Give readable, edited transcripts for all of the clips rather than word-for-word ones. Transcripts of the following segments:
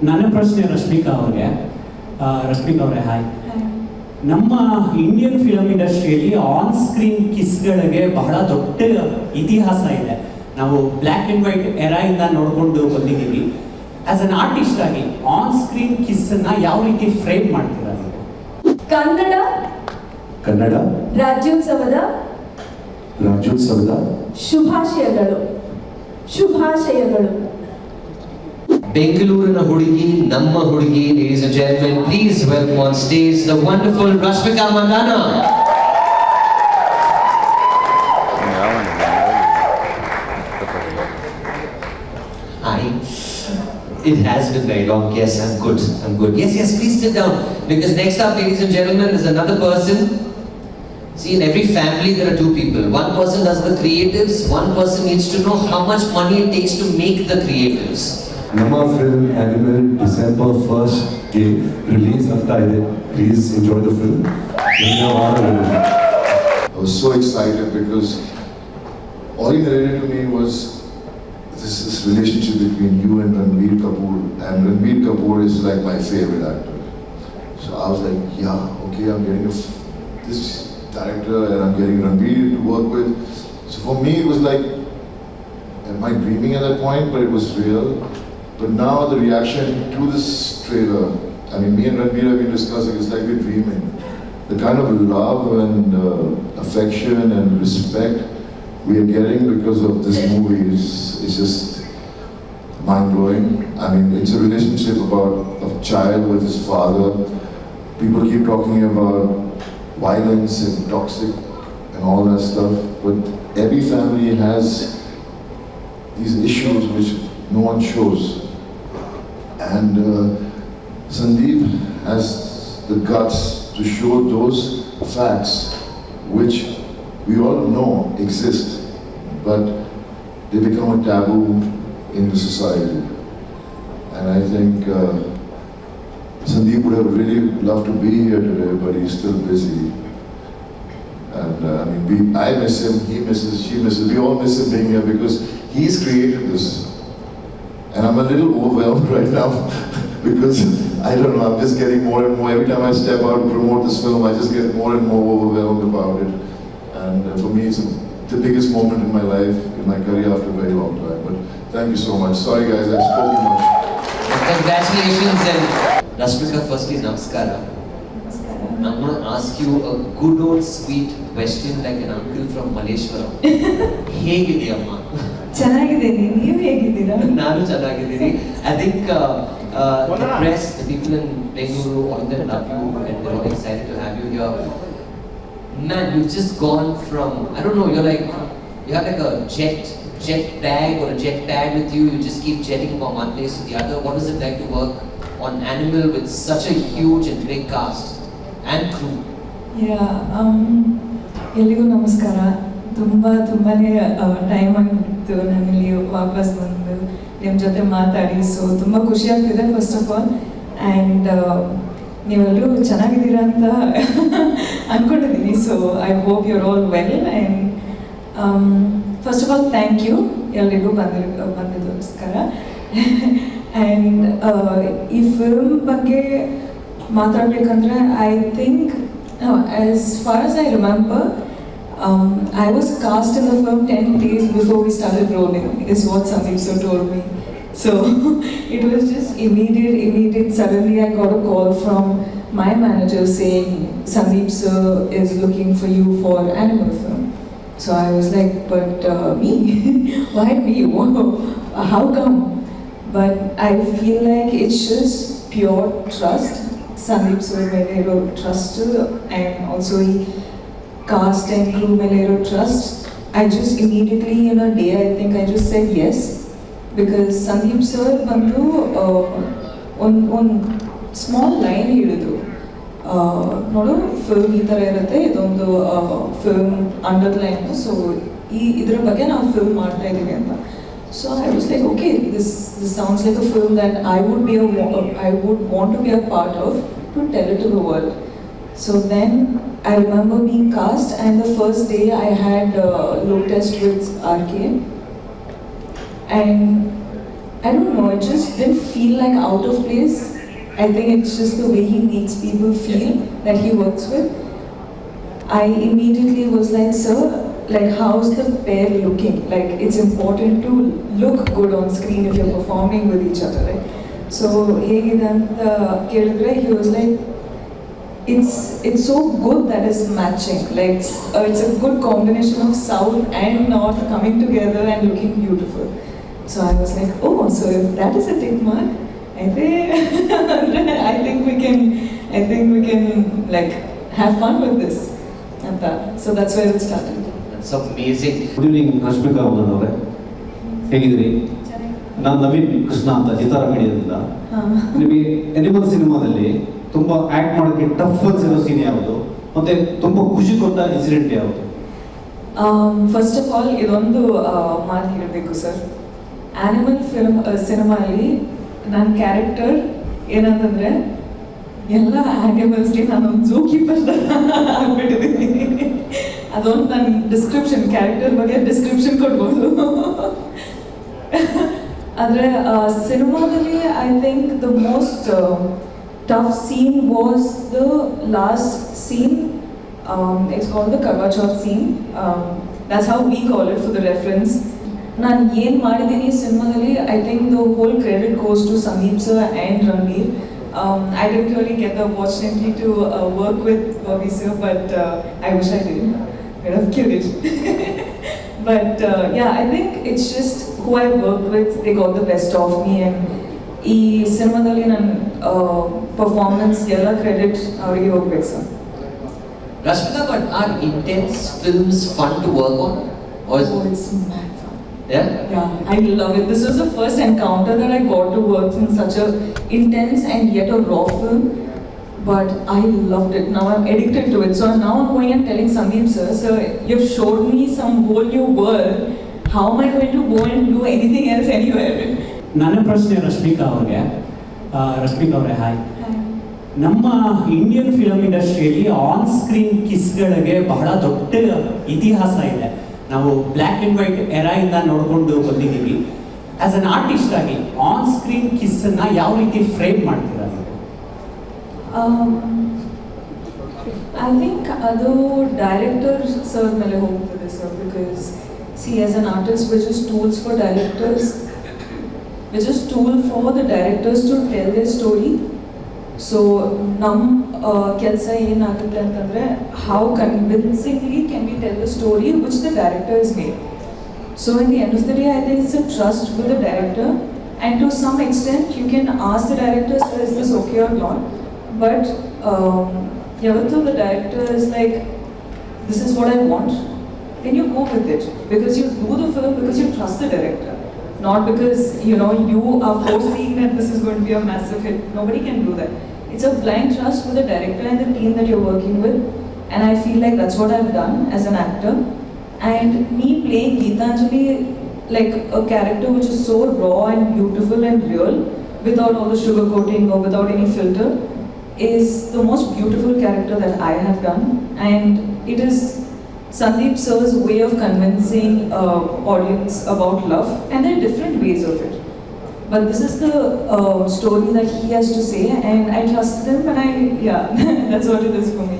ನನ್ನ ಪ್ರಶ್ನೆ ರಶ್ಮಿಕಾ ಅವರೇ ಹಾಯ್. ನಮ್ಮ ಇಂಡಿಯನ್ ಫಿಲಮ್ ಇಂಡಸ್ಟ್ರಿಯಲ್ಲಿ ಆನ್ ಸ್ಕ್ರೀನ್ ಕಿಸ್ಗಳಿಗೆ ಬಹಳ ದೊಡ್ಡ ಇತಿಹಾಸ ಇದೆ. ನಾವು ಬ್ಲ್ಯಾಕ್ ಆ್ಯಂಡ್ ವೈಟ್ ಎರಾಯಿಂದ ನೋಡಿಕೊಂಡು ಬಂದಿದ್ದೀವಿ. ಆಸ್ ಅನ್ ಆರ್ಟಿಸ್ಟ್ ಆಗಿ ಆನ್ ಸ್ಕ್ರೀನ್ ಕಿಸ್ಸನ್ನು ಯಾವ ರೀತಿ ಫ್ರೇಮ್ ಮಾಡ್ತೀರಾ ನೀವು? ಕನ್ನಡ ರಾಜ್ಯೋತ್ಸವದ ಶುಭಾಶಯಗಳು. ಬೆಂಗಳೂರಿನ ಹುಡುಗಿ, ನಮ್ಮ ಹುಡುಗಿ. Ladies and gentlemen, please welcome on stage the wonderful Rashmika Mandana. Hi. It has been very long. Yes, I'm good. Yes, please sit down. Because next up, ladies and gentlemen, is another person. See, in every family there are two people. One person does the creatives, one person needs to know how much money it takes to make the creatives. ನಮ್ಮ film Animal December 1st के release ಆಗ್ತಾ ಇದೆ. Please enjoy the film. I was so excited because all he narrated to me was this relationship between you and Ranbir Kapoor, and Ranbir Kapoor is like my favorite actor. So I was like, yeah, okay, I'm getting this director and I'm getting Ranbir to work with. So for me it was like, am I dreaming at that point? But it was real. But now the reaction to this trailer, I mean, me and Ranbir have been discussing, it's like we're dreaming. The kind of love and affection and respect we are getting because of this movie is just mind-blowing. I mean, it's a relationship about a child with his father. People keep talking about violence and toxic and all that stuff, but every family has these issues which no one shows. And Sandeep has the guts to show those facts which we all know exist, but they become a taboo in the society. And I think Sandeep would have really loved to be here today, but he's still busy. And I mean, I miss him, he misses, she misses, we all miss him being here because he's created this. And I'm a little overwhelmed right now because I don't know, I'm just getting more and more. Every time I step out to promote this film, I just get more and more overwhelmed about it. And for me, it's the biggest moment in my life, in my career after a very long time. But thank you so much. Sorry guys, I've spoken much. Congratulations. And Rashmika, firstly, namaskara. I'm going to ask you a good old sweet question like an uncle from Malleshwaram. ಹೇಗಿದೆಯಮ್ಮ? ಚೆನ್ನಾಗಿದ್ದೀನಿ, ನೀವು ಹೇಗಿದ್ದೀರಾ? ನಾನು ಚೆನ್ನಾಗಿದ್ದೀನಿ. I think the press, the people in Bengaluru, all of them love you and they're all excited to have you here. Man, you've just gone from, I don't know, you have like a jet bag or a jet pad with you. You just keep jetting from one place to the other. What is it like to work on Animal with such a huge and big cast and crew? ಎಲ್ಲಿಗೂ ನಮಸ್ಕಾರ. ತುಂಬಾನೇ time ಆಗಿತ್ತು ನಾನು ಇಲ್ಲಿ ವಾಪಸ್ ಬಂದು ನಿಮ್ಮ ಜೊತೆ ಮಾತಾಡಿ. ಸೊ ತುಂಬ ಖುಷಿ ಆಗ್ತಿದೆ ಫಸ್ಟ್ ಆಫ್ ಆಲ್. ಆ್ಯಂಡ್ ನೀವೆಲ್ಲರೂ ಚೆನ್ನಾಗಿದ್ದೀರಾ ಅಂತ ಅಂದ್ಕೊಂಡಿದ್ದೀನಿ. So I hope you're all well. And first of all thank you ಎಲ್ರಿಗೂ ಬಂದಿದ್ದೋಸ್ಕರ. ಆ್ಯಂಡ್ ಈ ಫಿಲ್ಮ್ ಬಗ್ಗೆ ಮಾತಾಡಬೇಕಂದ್ರೆ I think as far as I remember I was cast in the film 10 days before we started rolling, is what Sandeep sir told me. So it was just immediate. Suddenly I got a call from my manager saying, Sandeep sir is looking for you for Animal film. So I was like, but me? Why me? How come? But I feel like it's just pure trust. Sandeep sir made trust, and also he cast and crew melero trust. I just immediately in a day I think I just said yes, because Sandeep sir bandu on small line ಹೇಳಿದ್ರು, ನೋಡು film ಈ ಥರ ಇರುತ್ತೆ, ಇದೊಂದು film underline, so ಇದರ ಬಗ್ಗೆ ನಾವು film ಮಾಡ್ತಾ ಇದ್ದೀವಿ ಅಂತ. So I was like, okay, this sounds like a film that I would want to be a part of, to tell it to the world. So then I remember being cast, and the first day I had look test with RK, and I don't know, it just didn't feel like out of place. I think it's just the way he makes people feel that he works with. I immediately was like, sir, like how's the pair looking? Like it's important to look good on screen if you're performing with each other, right? So he was like, it's so good that it's matching. Like it's a good combination of south and north coming together and looking beautiful. So I was like, oh, so if that is a tick mark, I think we can like have fun with this and that. So that's where it started. That's amazing. Good evening Rashmika ಅವನನ್ ಅವರೇ, ಹೇಗಿದ್ದೀರಿ? ನಾನು ನವೀನ್ ಕೃಷ್ಣ ಅಂತ ಚಿತ್ತಾರ ಮೀಡಿಯಾದಿಂದ. ನಿಮಗೆ animal ಸಿನಿಮಾದಲ್ಲಿ ತುಂಬ act ಮಾಡೋಕ್ಕೆ ಟಫ್ ಅನ್ಸಿರೋ ಸೀನ್ ಯಾವುದು ಮತ್ತೆ ತುಂಬ ಖುಷಿ ಕೊಟ್ಟ ಇನ್ಸಿಡೆಂಟ್ ಯಾವುದು? ಫಸ್ಟ್ ಆಫ್ ಆಲ್ ಇದೊಂದು ಮಾತು ಹೇಳಬೇಕು ಸರ್. ಆನಿಮಲ್ ಸಿನಿಮಾಲಿ ನನ್ನ ಕ್ಯಾರೆಕ್ಟರ್ ಏನಂತಂದರೆ ಎಲ್ಲ ಆ್ಯನಿಮಲ್ಸ್ಗೆ ನಾನೊಂದು ಝೂ ಕೀಪರ್ ಆಗ್ಬಿಟ್ಟಿದ್ದೀನಿ. ಅದೊಂದು ನನ್ನ ಡಿಸ್ಕ್ರಿಪ್ಷನ್, ಕ್ಯಾರೆಕ್ಟರ್ ಬಗ್ಗೆ ಡಿಸ್ಕ್ರಿಪ್ಷನ್ ಕೊಡ್ಬೋದು. ಆದರೆ ಸಿನಿಮಾದಲ್ಲಿ I think the most tough scene was the last scene. It's called the Karwa Chauth scene. That's how we call it for the reference. ನಾನು ಏನು ಮಾಡಿದ್ದೀನಿ ಸಿನಿಮಾದಲ್ಲಿ, I think the whole credit goes to Sandeep sir and Ranveer. I didn't really get the opportunity to work with Bobby sir, but I wish I did. I'd have killed it. But yeah, I think it's just who I worked with, they got the best of me, and ಈ ಸಿನಿಮಾದಲ್ಲಿ ನನ್ನ performance ಎಲ್ಲ credit ಅವರಿಗೆ ಹೋಗ್ಬೇಕು sir. Rashmika, but are intense films fun to work on? Or is It's mad fun. Yeah? Yeah, I love it. This was the first encounter that I got to work in such a intense and yet a raw film. But I loved it. Now I'm addicted to it. So now I'm going and telling Sandeep sir, you've showed me some whole new world. How am I going to go and do anything else anywhere? ನನ್ನ ಪ್ರಶ್ನೆ ರಶ್ಮಿಕಾ ಅವ್ರಿಗೆ. ರಶ್ಮಿಕಾ ಅವರೇ, hi. ನಮ್ಮ Indian film ಇಂಡಸ್ಟ್ರಿಯಲ್ಲಿ on screen ಕಿಸ್ಗಳಿಗೆ ಬಹಳ ದೊಡ್ಡ ಇತಿಹಾಸ ಇದೆ. ನಾವು ಬ್ಲ್ಯಾಕ್ ಆ್ಯಂಡ್ ವೈಟ್ ಎರಾಯಿಂದ ನೋಡ್ಕೊಂಡು ಬಂದಿದ್ದೀವಿ. ಆ್ಯಸ್ ಅನ್ ಆರ್ಟಿಸ್ಟ್ ಆಗಿ ಆನ್ ಸ್ಕ್ರೀನ್ ಕಿಸ್ಸನ್ನು ಯಾವ ರೀತಿ ಫ್ರೇಮ್ ಮಾಡ್ತೀರಾ ನೀವು? I think ಅದು ಡೈರೆಕ್ಟರ್ ಸರ್ ಮೇಲೆ ಹೋಗ್ತದೆ sir. Because C as an artist we're just tools for directors. We're just tool for the directors to tell their story. So ನಮ್ಮ ಕೆಲಸ ಏನಾಗುತ್ತೆ ಅಂತಂದರೆ, how convincingly can we tell the story which the director has made. So in the end of the day, I think it's a trust with the director, and to some extent you can ask the director, sir, is this okay or not? But yavattu the director is like, this is what I want, then you go with it, because you do the film because you trust the director. Not because, you are foreseeing that this is going to be a massive hit. Nobody can do that. It's a blind trust with the director and the team that you're working with. And I feel like that's what I've done as an actor. And me playing Geetanjali, like a character which is so raw and beautiful and real, without all the sugarcoating or without any filter, is the most beautiful character that I have done. And it is Sandeep sir's way of convincing audience about love, and there are different ways of it. But this is the story that he has to say, and I trusted him, and that's what it is for me.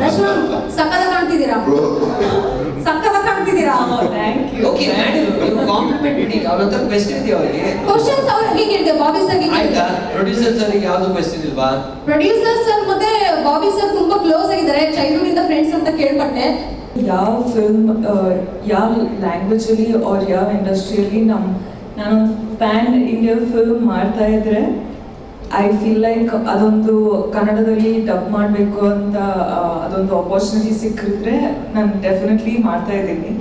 Reshma, ಸಕ್ಕದ ಕಾಣ್ತಿದ್ದೀರಾ? ಸಕ್ಕದ ಕಾಣ್ತಿದ್ದೀರಾ? Thank you. Okay, madam, you complimented me. ಅವ್ರ ಹತ್ರ question ಇದೆ ಅವರಿಗೆ. Questions ಅವ್ರಿಗೆ ಕೇಳಿದೆ, Bobby sir ಗೆ. ಆಯ್ತಾ? Producer sir ಗೆ ಯಾವುದು ಕ್ವೆಶ್ಚನ್ ಇಲ್ವಾ? ಪ್ರೊಡ್ಯೂಸರ್ ಸರ್ ಮತ್ತೆ ಬಾಬಿ ಸರ್ ತುಂಬಾ ಕ್ಲೋಸ್ ಆಗಿದ್ದಾರೆ, ಚೈಲ್ಡ್ಹುಡ್ ಇಂದ ಫ್ರೆಂಡ್ಸ್ ಅಂತ ಕೇಳ್ಪಟ್ಟೆ. ಯಾವ ಫಿಲ್ಮ್, ಯಾವ ಲ್ಯಾಂಗ್ವೇಜಲ್ಲಿ ಆರ್ ಯಾವ ಇಂಡಸ್ಟ್ರಿಯಲ್ಲಿ ನಾನು ಪ್ಯಾನ್ ಇಂಡಿಯಾ ಫಿಲ್ಮ್ ಮಾಡ್ತಾ ಇದ್ರೆ, ಐ ಫೀಲ್ ಲೈಕ್ ಅದೊಂದು ಕನ್ನಡದಲ್ಲಿ ಡಬ್ ಮಾಡಬೇಕು ಅಂತ ಅದೊಂದು ಆಪರ್ಚುನಿಟಿ ಸಿಕ್ಕಿದ್ರೆ ನಾನು ಡೆಫಿನೆಟ್ಲಿ ಮಾಡ್ತಾ ಇದ್ದೀನಿ.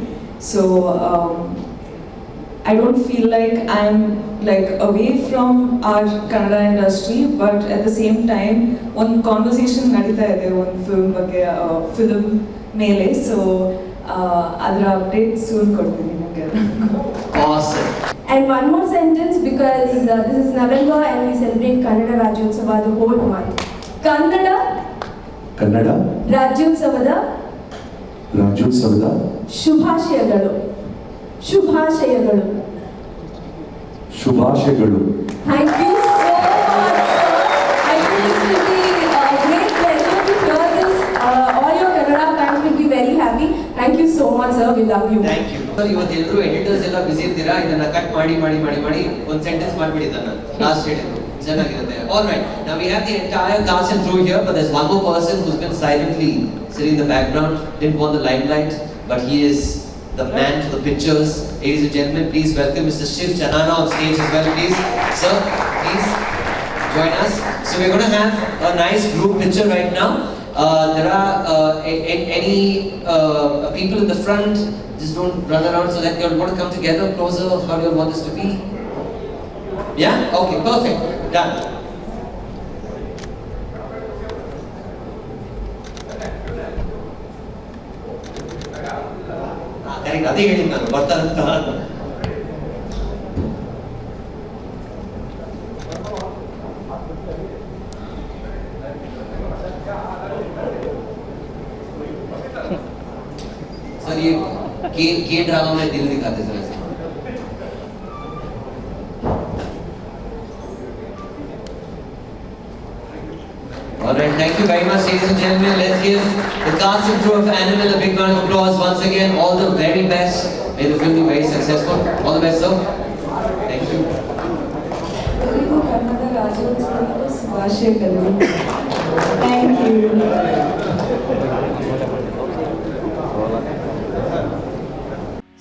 So I don't feel like I'm like away from our Kannada industry, but at the same time, one conversation nadita ide one film ಬಗ್ಗೆ film ಮೇಲೆ. So ಅದರ update soon ಕೊಡ್ತೀನಿ ನಿಮಗೆ. Awesome. And one more sentence, because this is November and we celebrate Kannada Rajyotsava the whole month. Kannada Rajyotsavada ಶುಭಾಶಯಗಳು. ಶುಭಾಶಯಗಳು. Thank you so much, sir. I think this will be a great pleasure to hear this. All your Kannada fans will be very happy. Thank you so much, sir. We love you. Thank you. ಇವತ್ತೆಲ್ಲರೂ editors ಎಲ್ಲ busy ಇರ್ತೀರಾ, ಇದನ್ನ cut ಮಾಡಿ ಮಾಡಿ ಮಾಡಿ ಮಾಡಿ ಒಂದು sentence ಮಾಡಿಬಿಡಿ ಇದನ್ನ ಲಾಸ್ಟ್ ಹೇಳಿದ್ರು ಚೆನ್ನಾಗಿರುತ್ತೆ. All right, now we have the entire cast and crew here, but there's one more person who's been silently sitting in the background, didn't want the limelight, but he is the man for the pictures. Ladies and gentlemen, please welcome Mr. Shiv Chanana on stage as well, please. Sir, please join us. So we're going to have a nice group picture right now. There are any people in the front, just don't run around, so that you all want to come together closer. How do you all want this to be? Yeah? Okay, perfect. Done. Correct. ಅದೇ ಹೇಳಿ ನಾನು ಬರ್ತಾರಂತ. Sir ये के drama में दिल दिखाते sir ऐसे. Alright, thank you very much, ladies and gentlemen. Let's give the cast and crew of Animal a big round of applause once again. All the very best. May the film be very successful. All the best, sir. Thank you. ಎಲ್ಲರಿಗೂ ಕನ್ನಡ ರಾಜ್ಯೋತ್ಸವದ ಶುಭಾಶಯಗಳು. Thank you.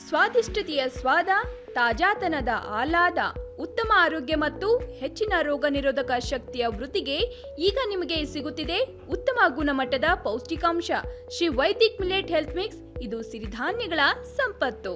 ಸ್ವಾದಿಷ್ಟತೆಯ ಸ್ವಾದ, ತಾಜಾತನದ ಆಹ್ಲಾದ, ಉತ್ತಮ ಆರೋಗ್ಯ ಮತ್ತು ಹೆಚ್ಚಿನ ರೋಗ ನಿರೋಧಕ ಶಕ್ತಿಯ ವೃದ್ಧಿಗೆ ಈಗ ನಿಮಗೆ ಸಿಗುತ್ತಿದೆ ಉತ್ತಮ ಗುಣಮಟ್ಟದ ಪೌಷ್ಟಿಕಾಂಶ Shri Vaidik millet health mix. ಇದು ಸಿರಿಧಾನ್ಯಗಳ ಸಂಪತ್ತು.